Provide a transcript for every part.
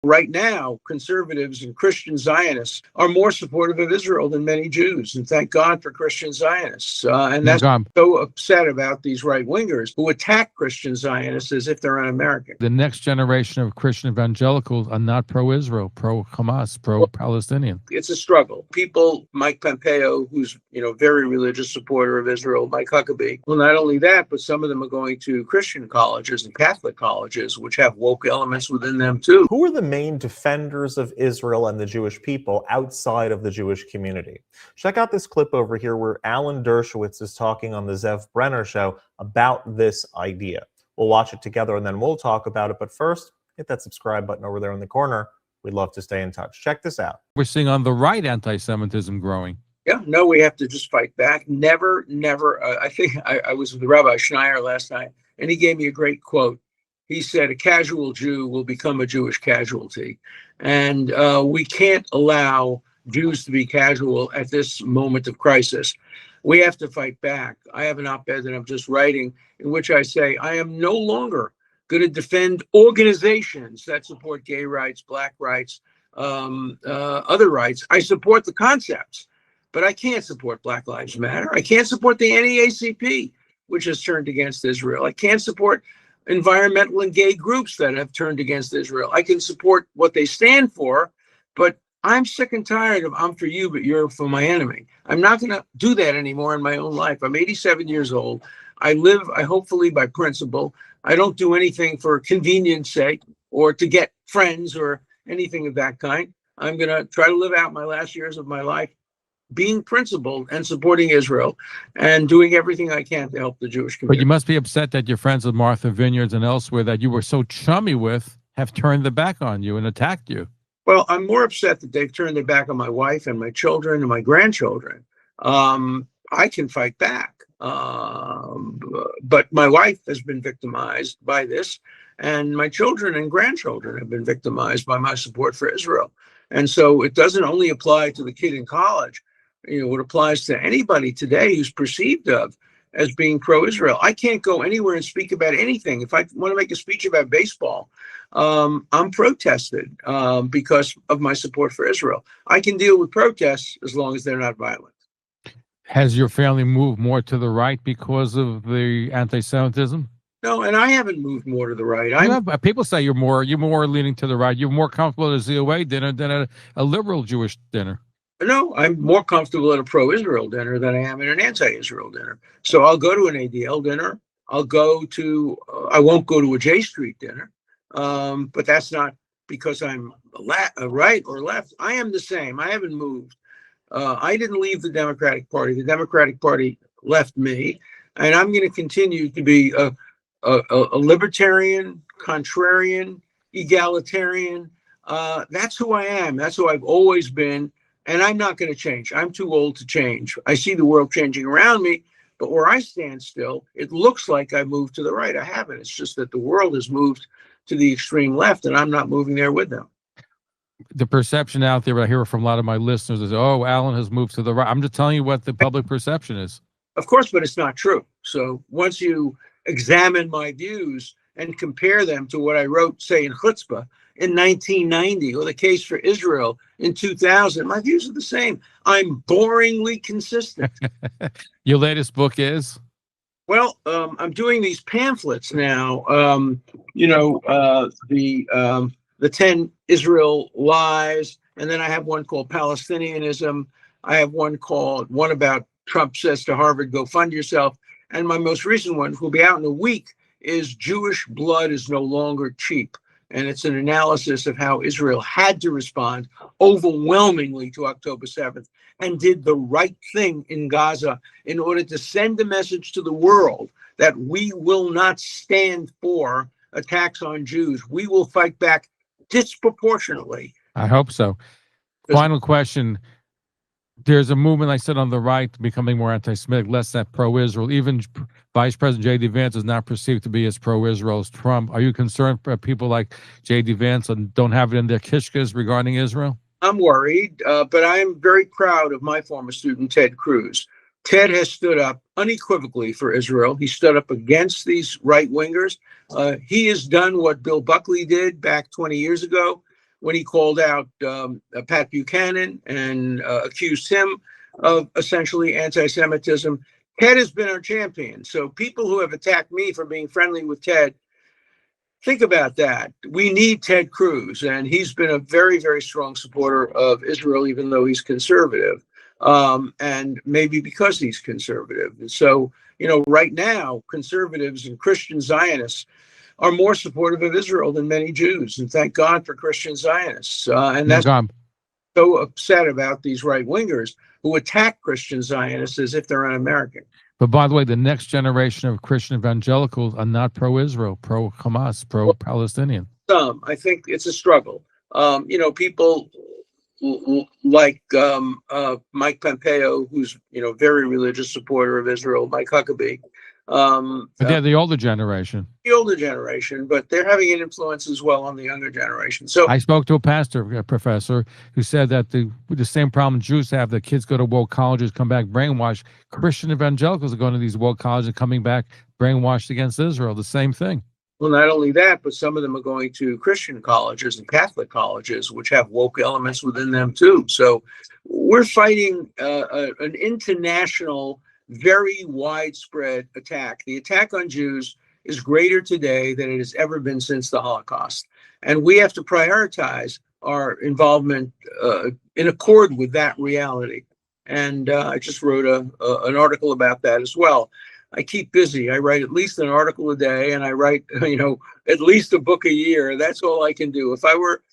Right now, conservatives and Christian Zionists are more supportive of Israel than many Jews. And thank God for Christian Zionists. And My that's God, so upset about these right-wingers who attack Christian Zionists as if they're un-American. the next generation of Christian evangelicals are not pro-Israel, pro-Hamas, pro-Palestinian. It's a struggle. People, Mike Pompeo, who's very religious supporter of Israel, Mike Huckabee. Well, not only that, but some of them are going to Christian colleges and Catholic colleges, which have woke elements within them too. Who are the main defenders of Israel and the Jewish people outside of the Jewish community? Check out this clip over here where Alan Dershowitz is talking on the Zev Brenner show about this idea. We'll watch it together and then we'll talk about it. But first, hit that subscribe button over there in the corner. We'd love to stay in touch. Check this out. We're seeing on the right anti-Semitism growing. Yeah, no, we have to just fight back. Never. I think I was with Rabbi Schneier last night, and he gave me a great quote. He said, a casual Jew will become a Jewish casualty. And we can't allow Jews to be casual at this moment of crisis. We have to fight back. I have an op-ed that I'm just writing in which I say, I am no longer going to defend organizations that support gay rights, black rights, other rights. I support the concepts, but I can't support Black Lives Matter. I can't support the NAACP, which has turned against Israel. I can't support environmental and gay groups that have turned against Israel. I can support what they stand for, but I'm sick and tired of I'm for you, but you're for my enemy. I'm not going to do that anymore in my own life. I'm 87 years old. I live, hopefully by principle. I don't do anything for convenience sake or to get friends or anything of that kind. I'm going to try to live out my last years of my life being principled and supporting Israel and doing everything I can to help the Jewish community. But you must be upset that your friends at Martha Vineyards and elsewhere that you were so chummy with have turned their back on you and attacked you. Well, I'm more upset that they've turned their back on my wife and my children and my grandchildren. I can fight back. But my wife has been victimized by this, and my children and grandchildren have been victimized by my support for Israel. And so it doesn't only apply to the kid in college. It applies to anybody today who's perceived of as being pro-Israel. I can't go anywhere and speak about anything. If I want to make a speech about baseball, I'm protested because of my support for Israel. I can deal with protests as long as they're not violent. Has your family moved more to the right because of the anti-Semitism? No, and I haven't moved more to the right. People say you're more leaning to the right. You're more comfortable at a ZOA dinner than at a liberal Jewish dinner. No, I'm more comfortable at a pro-Israel dinner than I am at an anti-Israel dinner. So I'll go to an ADL dinner. I won't go to a J Street dinner. But that's not because I'm right or left. I am the same. I haven't moved. I didn't leave the Democratic Party. The Democratic Party left me. And I'm going to continue to be a libertarian, contrarian, egalitarian. That's who I am. That's who I've always been. And I'm not going to change. I'm too old to change. I see the world changing around me, but where I stand still, it looks like I moved to the right. I haven't. It's just that the world has moved to the extreme left, and I'm not moving there with them. The perception out there, I hear from a lot of my listeners, is, oh, Alan has moved to the right. I'm just telling you what the public perception is. Of course, but it's not true. So once you examine my views and compare them to what I wrote, say, in Chutzpah in 1990, or the case for Israel in 2000, my views are the same. I'm boringly consistent. Your latest book is? Well, I'm doing these pamphlets now. The 10 Israel lies, and then I have one called Palestinianism. I have one about Trump says to Harvard, go fund yourself. And my most recent one, which will be out in a week, is Jewish blood is no longer cheap. And it's an analysis of how Israel had to respond overwhelmingly to October 7th and did the right thing in Gaza in order to send a message to the world that we will not stand for attacks on Jews. We will fight back disproportionately. I hope so. Final question. There's a movement, I said, on the right becoming more anti-Semitic, less that pro-Israel. Even Vice President J.D. Vance is not perceived to be as pro-Israel as Trump. Are you concerned for people like J.D. Vance and don't have it in their kishkas regarding Israel? I'm worried, but I am very proud of my former student, Ted Cruz. Ted has stood up unequivocally for Israel. He stood up against these right-wingers. He has done what Bill Buckley did back 20 years ago, when he called out Pat Buchanan and accused him of essentially anti-Semitism. Ted has been our champion. So people who have attacked me for being friendly with Ted, think about that. We need Ted Cruz, and he's been a very, very strong supporter of Israel, even though he's conservative, and maybe because he's conservative. So, right now, conservatives and Christian Zionists are more supportive of Israel than many Jews, and thank God for Christian Zionists. And that's so upset about these right-wingers who attack Christian Zionists as if they're un-American. But by the way, the next generation of Christian evangelicals are not pro-Israel, pro-Hamas, pro-Palestinian. I think it's a struggle. People like Mike Pompeo, who's very religious supporter of Israel, Mike Huckabee. But they're the older generation. The older generation, but they're having an influence as well on the younger generation. So I spoke to a pastor, a professor, who said that the same problem Jews have, that kids go to woke colleges, come back brainwashed. Christian evangelicals are going to these woke colleges and coming back brainwashed against Israel. The same thing. Well, not only that, but some of them are going to Christian colleges and Catholic colleges, which have woke elements within them too. So we're fighting an international, very widespread attack. The attack on Jews is greater today than it has ever been since the Holocaust. And we have to prioritize our involvement in accord with that reality. And I just wrote an article about that as well. I keep busy. I write at least an article a day, and I write, at least a book a year. That's all I can do. If I were,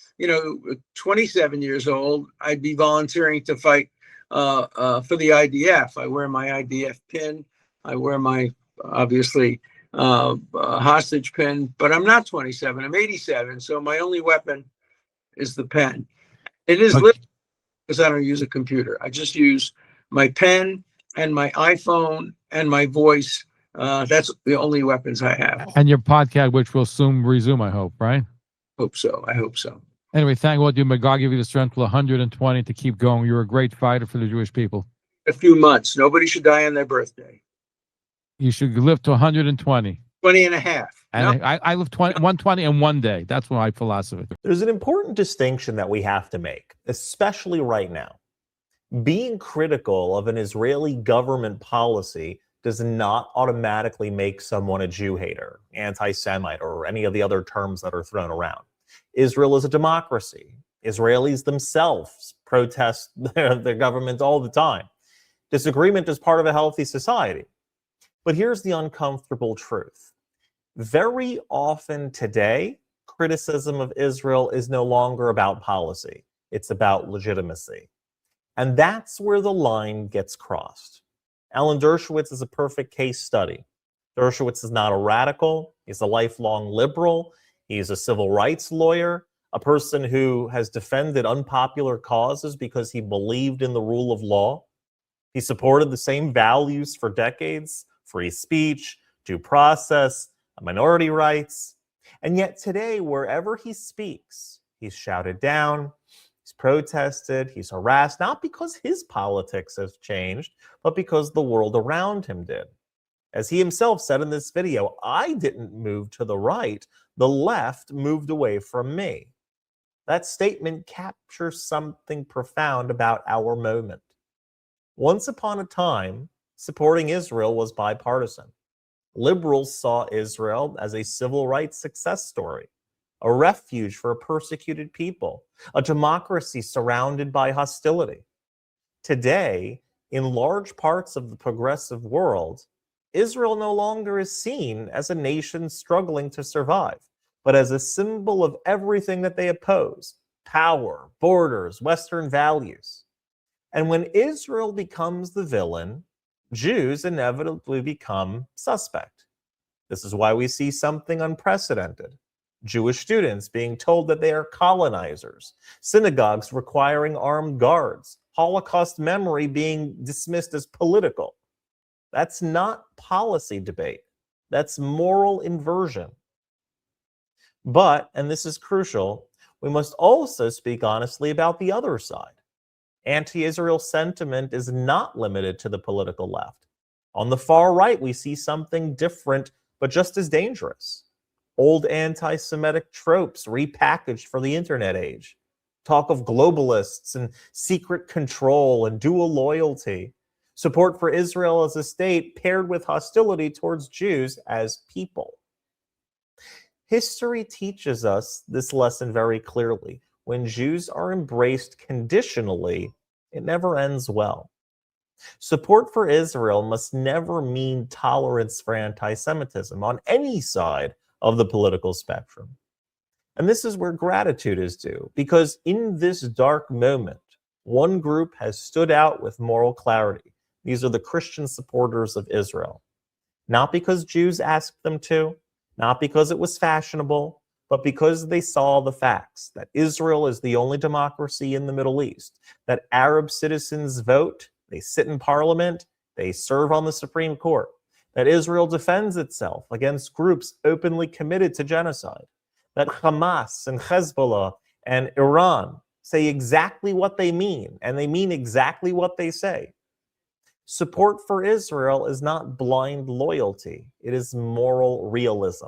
27 years old, I'd be volunteering to fight for the IDF. I wear my IDF pin. I wear my, obviously, hostage pin, but I'm not 27. I'm 87. So my only weapon is the pen. It is because I don't use a computer. I just use my pen and my iPhone and my voice. That's the only weapons I have. And your podcast, which will soon resume, I hope, right? I hope so. Anyway, thank you. May God give you the strength to 120 to keep going. You're a great fighter for the Jewish people. A few months. Nobody should die on their birthday. You should live to 120. 20 and a half. And no. I live 120 in one day. That's my philosophy. There's an important distinction that we have to make, especially right now. Being critical of an Israeli government policy does not automatically make someone a Jew hater, anti-Semite, or any of the other terms that are thrown around. Israel is a democracy. Israelis themselves protest their government all the time. Disagreement is part of a healthy society. But here's the uncomfortable truth. Very often today, criticism of Israel is no longer about policy. It's about legitimacy. And that's where the line gets crossed. Alan Dershowitz is a perfect case study. Dershowitz is not a radical. He's a lifelong liberal. He's a civil rights lawyer, a person who has defended unpopular causes because he believed in the rule of law. He supported the same values for decades: free speech, due process, minority rights. And yet today, wherever he speaks, he's shouted down, he's protested, he's harassed, not because his politics have changed, but because the world around him did. As he himself said in this video, I didn't move to the right, the left moved away from me. That statement captures something profound about our moment. Once upon a time, supporting Israel was bipartisan. Liberals saw Israel as a civil rights success story, a refuge for a persecuted people, a democracy surrounded by hostility. Today, in large parts of the progressive world, Israel no longer is seen as a nation struggling to survive, but as a symbol of everything that they oppose: power, borders, Western values. And when Israel becomes the villain, Jews inevitably become suspect. This is why we see something unprecedented. Jewish students being told that they are colonizers, synagogues requiring armed guards, Holocaust memory being dismissed as political. That's not policy debate. That's moral inversion. But, and this is crucial, we must also speak honestly about the other side. Anti-Israel sentiment is not limited to the political left. On the far right, we see something different, but just as dangerous. Old anti-Semitic tropes repackaged for the internet age. Talk of globalists and secret control and dual loyalty. Support for Israel as a state paired with hostility towards Jews as people. History teaches us this lesson very clearly. When Jews are embraced conditionally, it never ends well. Support for Israel must never mean tolerance for anti-Semitism on any side of the political spectrum. And this is where gratitude is due, because in this dark moment, one group has stood out with moral clarity. These are the Christian supporters of Israel. Not because Jews asked them to, not because it was fashionable, but because they saw the facts, that Israel is the only democracy in the Middle East, that Arab citizens vote, they sit in parliament, they serve on the Supreme Court, that Israel defends itself against groups openly committed to genocide, that Hamas and Hezbollah and Iran say exactly what they mean, and they mean exactly what they say. Support for Israel is not blind loyalty, it is moral realism.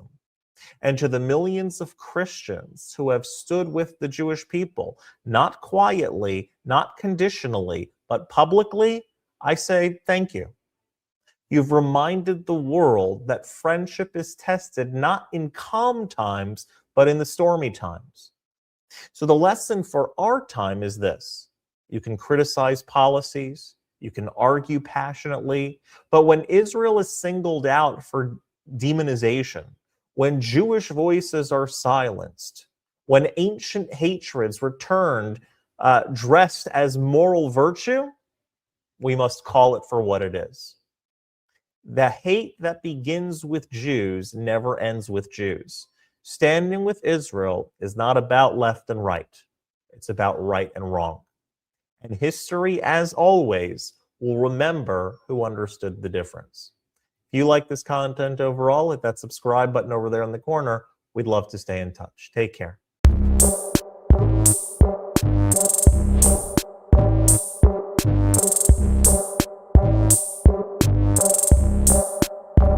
And to the millions of Christians who have stood with the Jewish people, not quietly, not conditionally, but publicly, I say thank you. You've reminded the world that friendship is tested not in calm times, but in the stormy times. So the lesson for our time is this. You can criticize policies, you can argue passionately, but when Israel is singled out for demonization, when Jewish voices are silenced, when ancient hatreds returned dressed as moral virtue, we must call it for what it is. The hate that begins with Jews never ends with Jews. Standing with Israel is not about left and right. It's about right and wrong. And history, as always, will remember who understood the difference. If you like this content overall, hit that subscribe button over there in the corner. We'd love to stay in touch. Take care.